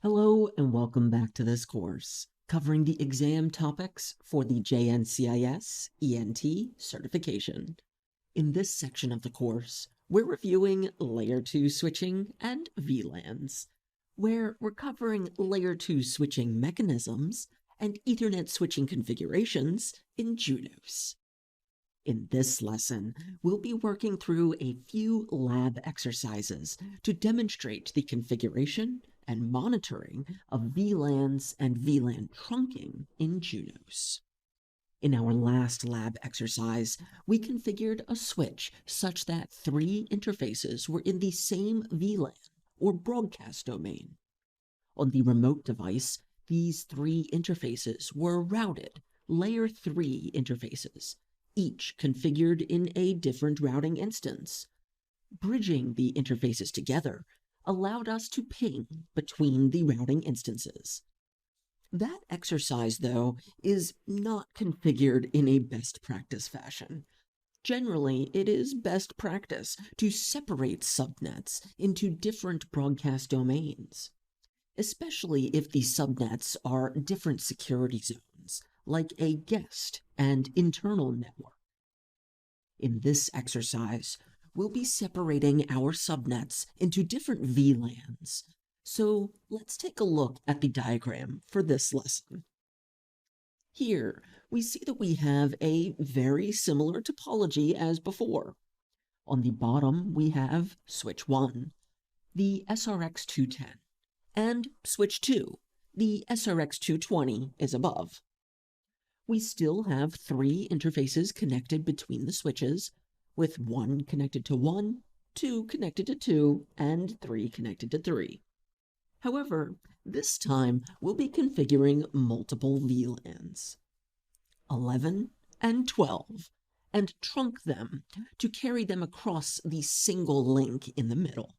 Hello and welcome back to this course, covering the exam topics for the JNCIS ENT certification. In this section of the course, we're reviewing Layer 2 switching and VLANs, where we're covering Layer 2 switching mechanisms and Ethernet switching configurations in Junos. In this lesson, we'll be working through a few lab exercises to demonstrate the configuration and monitoring of VLANs and VLAN trunking in Junos. In our last lab exercise, we configured a switch such that 3 interfaces were in the same VLAN or broadcast domain. On the remote device, these 3 interfaces were routed, Layer 3 interfaces, each configured in a different routing instance. Bridging the interfaces together allowed us to ping between the routing instances. That exercise, though, is not configured in a best practice fashion. Generally, it is best practice to separate subnets into different broadcast domains, especially if the subnets are different security zones, like a guest and internal network. In this exercise, we'll be separating our subnets into different VLANs. So let's take a look at the diagram for this lesson. Here, we see that we have a very similar topology as before. On the bottom, we have switch 1, the SRX210, and switch 2, the SRX220 is above. We still have 3 interfaces connected between the switches, with 1 connected to 1, 2 connected to 2, and 3 connected to 3. However, this time we'll be configuring multiple VLANs, 11 and 12, and trunk them to carry them across the single link in the middle.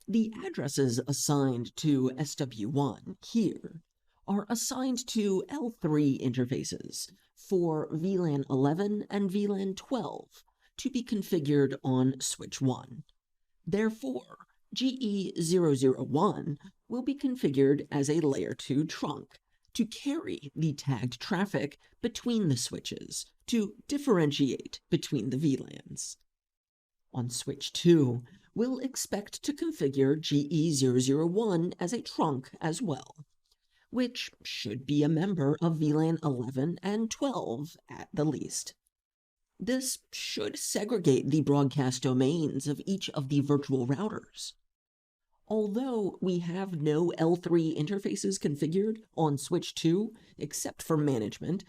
The addresses assigned to SW1 here are assigned to L3 interfaces for VLAN 11 and VLAN 12 to be configured on switch 1. Therefore, GE001 will be configured as a Layer 2 trunk to carry the tagged traffic between the switches to differentiate between the VLANs. On switch 2, we'll expect to configure GE001 as a trunk as well, which should be a member of VLAN 11 and 12 at the least. This should segregate the broadcast domains of each of the virtual routers. Although we have no L3 interfaces configured on switch 2 except for management,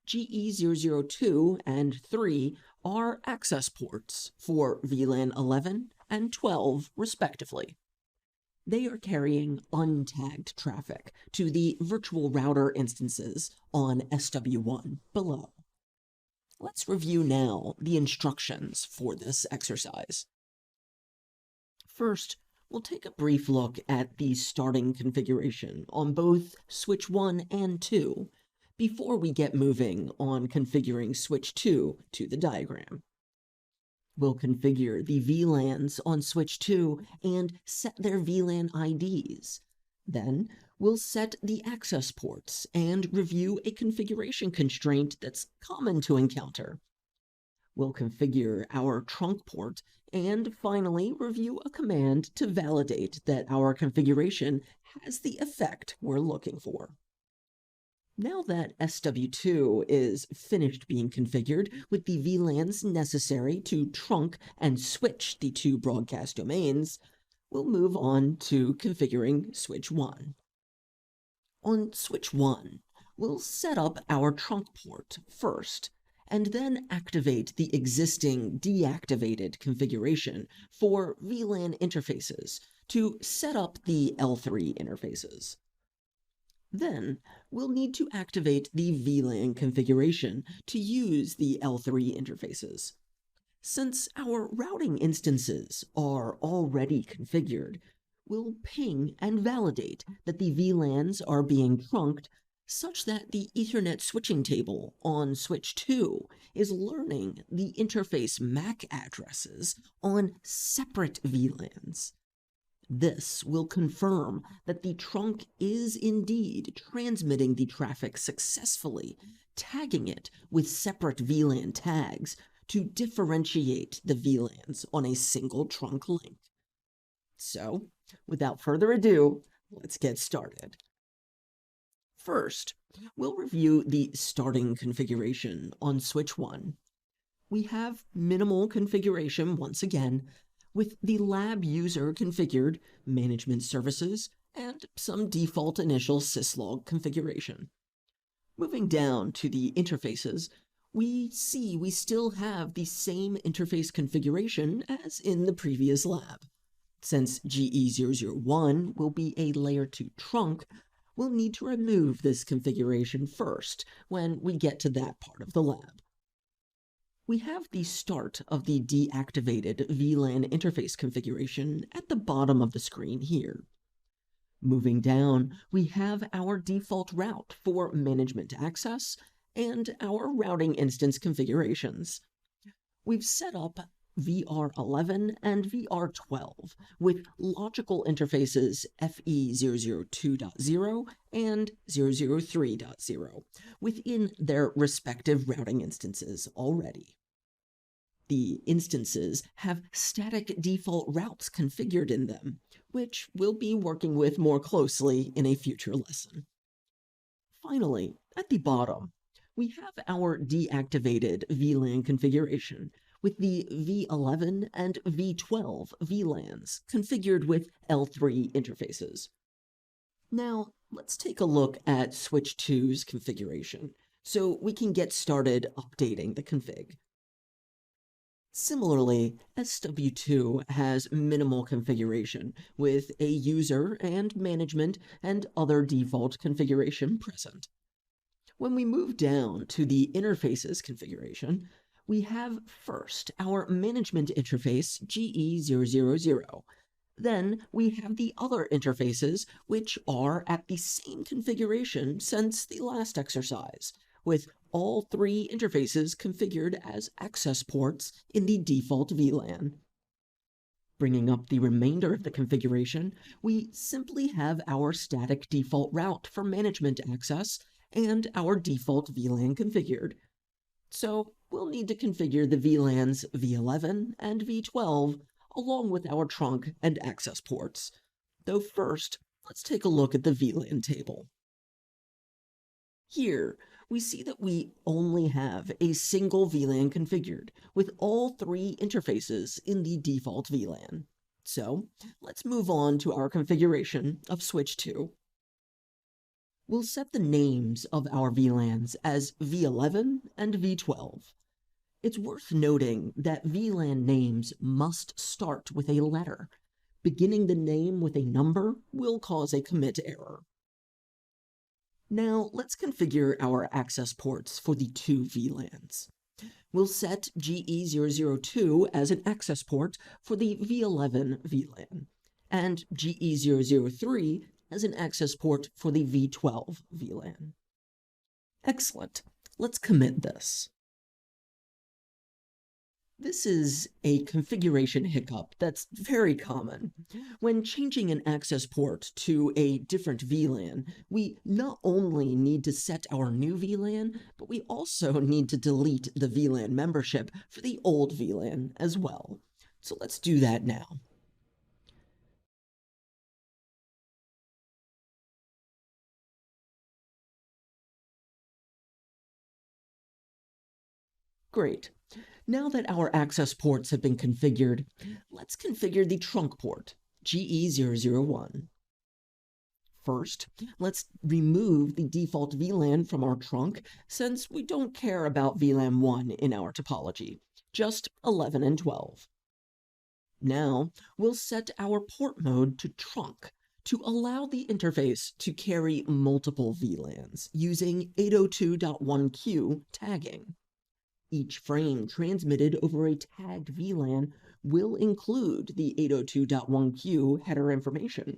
GE002 and 3 are access ports for VLAN 11 and 12 respectively. They are carrying untagged traffic to the virtual router instances on SW1 below. Let's review now the instructions for this exercise. First, we'll take a brief look at the starting configuration on both switch 1 and 2 before we get moving on configuring switch 2 to the diagram. We'll configure the VLANs on switch 2 and set their VLAN IDs. Then, we'll set the access ports and review a configuration constraint that's common to encounter. We'll configure our trunk port and finally review a command to validate that our configuration has the effect we're looking for. Now that SW2 is finished being configured with the VLANs necessary to trunk and switch the 2 broadcast domains, we'll move on to configuring switch 1. On switch 1, we'll set up our trunk port first, and then activate the existing deactivated configuration for VLAN interfaces to set up the L3 interfaces. Then, we'll need to activate the VLAN configuration to use the L3 interfaces. Since our routing instances are already configured, we'll ping and validate that the VLANs are being trunked such that the Ethernet switching table on switch 2 is learning the interface MAC addresses on separate VLANs. This will confirm that the trunk is indeed transmitting the traffic successfully, tagging it with separate VLAN tags to differentiate the VLANs on a single trunk link. So, without further ado, let's get started. First, we'll review the starting configuration on switch 1. We have minimal configuration once again, with the lab user configured, management services, and some default initial syslog configuration. Moving down to the interfaces, we see we still have the same interface configuration as in the previous lab. Since GE001 will be a layer 2 trunk, we'll need to remove this configuration first when we get to that part of the lab. We have the start of the deactivated VLAN interface configuration at the bottom of the screen here. Moving down, we have our default route for management access and our routing instance configurations. We've set up VR11 and VR12 with logical interfaces FE002.0 and 003.0 within their respective routing instances already. The instances have static default routes configured in them, which we'll be working with more closely in a future lesson. Finally, at the bottom, we have our deactivated VLAN configuration with the V11 and V12 VLANs configured with L3 interfaces. Now, let's take a look at switch 2's configuration so we can get started updating the config. Similarly, SW2 has minimal configuration with a user and management and other default configuration present. When we move down to the interfaces configuration, we have first our management interface GE000. Then we have the other interfaces which are at the same configuration since the last exercise, with all 3 interfaces configured as access ports in the default VLAN. Bringing up the remainder of the configuration, we simply have our static default route for management access and our default VLAN configured. So we'll need to configure the VLANs V11 and V12 along with our trunk and access ports. Though first, let's take a look at the VLAN table. Here, we see that we only have a single VLAN configured, with all 3 interfaces in the default VLAN. So, let's move on to our configuration of switch 2. We'll set the names of our VLANs as V11 and V12. It's worth noting that VLAN names must start with a letter. Beginning the name with a number will cause a commit error. Now, let's configure our access ports for the 2 VLANs. We'll set GE002 as an access port for the V11 VLAN, and GE003 as an access port for the V12 VLAN. Excellent. Let's commit this. This is a configuration hiccup that's very common. When changing an access port to a different VLAN, we not only need to set our new VLAN, but we also need to delete the VLAN membership for the old VLAN as well. So let's do that now. Great. Now that our access ports have been configured, let's configure the trunk port, GE001. First, let's remove the default VLAN from our trunk since we don't care about VLAN 1 in our topology, just 11 and 12. Now, we'll set our port mode to trunk to allow the interface to carry multiple VLANs using 802.1q tagging. Each frame transmitted over a tagged VLAN will include the 802.1q header information.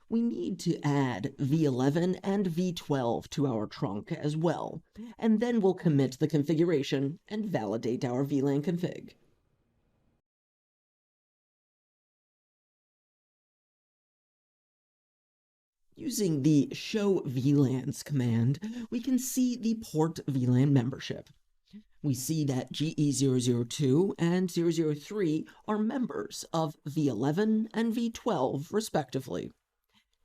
We need to add V11 and V12 to our trunk as well, and then we'll commit the configuration and validate our VLAN config. Using the show VLANs command, we can see the port VLAN membership. We see that GE002 and 003 are members of V11 and V12 respectively,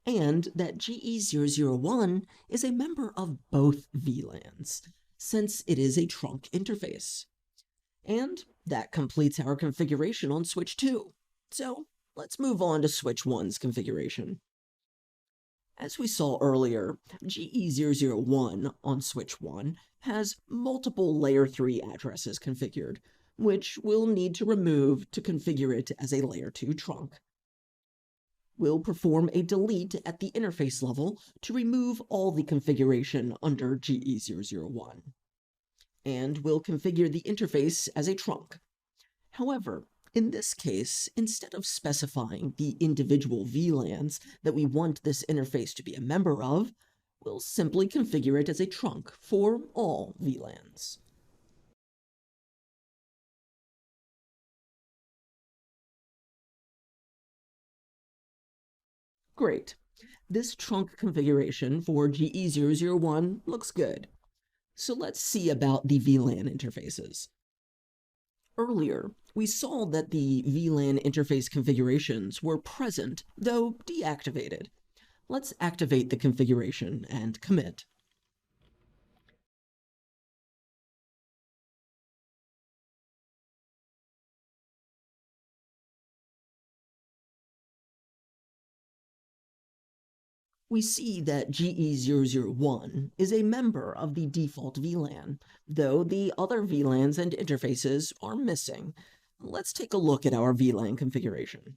and that GE001 is a member of both VLANs, since it is a trunk interface. And that completes our configuration on switch 2. So let's move on to switch 1's configuration. As we saw earlier, GE001 on switch 1 has multiple layer 3 addresses configured, which we'll need to remove to configure it as a layer 2 trunk. We'll perform a delete at the interface level to remove all the configuration under GE001. And we'll configure the interface as a trunk. However, in this case, instead of specifying the individual VLANs that we want this interface to be a member of, we'll simply configure it as a trunk for all VLANs. Great. This trunk configuration for GE001 looks good. So let's see about the VLAN interfaces. Earlier, we saw that the VLAN interface configurations were present, though deactivated. Let's activate the configuration and commit. We see that GE001 is a member of the default VLAN, though the other VLANs and interfaces are missing. Let's take a look at our VLAN configuration.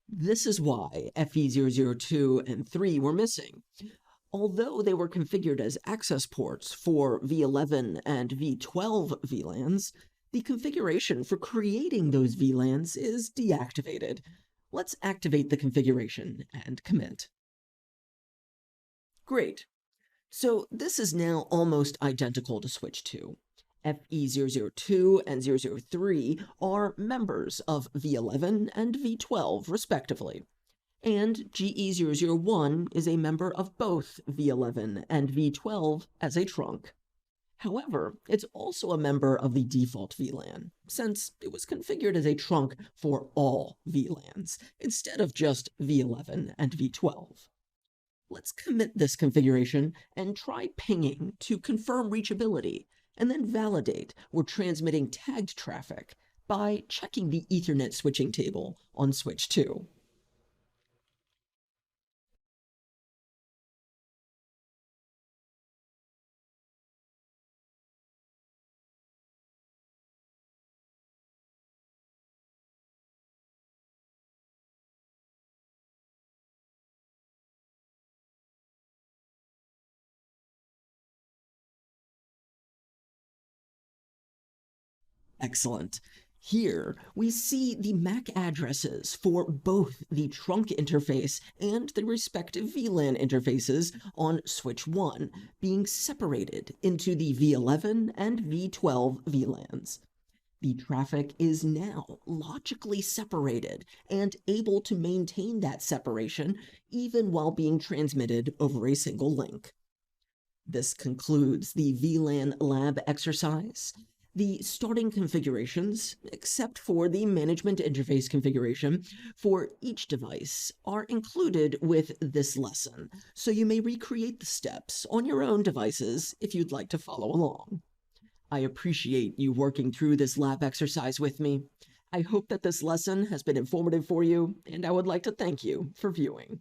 This is why FE002 and 3 were missing. Although they were configured as access ports for V11 and V12 VLANs, the configuration for creating those VLANs is deactivated. Let's activate the configuration and commit. Great. So this is now almost identical to switch 2. FE002 and 003 are members of V11 and V12 respectively, and GE001 is a member of both V11 and V12 as a trunk. However, it's also a member of the default VLAN, since it was configured as a trunk for all VLANs, instead of just V11 and V12. Let's commit this configuration and try pinging to confirm reachability, and then validate we're transmitting tagged traffic by checking the Ethernet switching table on switch 2. Excellent. Here, we see the MAC addresses for both the trunk interface and the respective VLAN interfaces on switch 1 being separated into the V11 and V12 VLANs. The traffic is now logically separated and able to maintain that separation even while being transmitted over a single link. This concludes the VLAN Lab exercise. The starting configurations, except for the management interface configuration for each device, are included with this lesson, so you may recreate the steps on your own devices if you'd like to follow along. I appreciate you working through this lab exercise with me. I hope that this lesson has been informative for you, and I would like to thank you for viewing.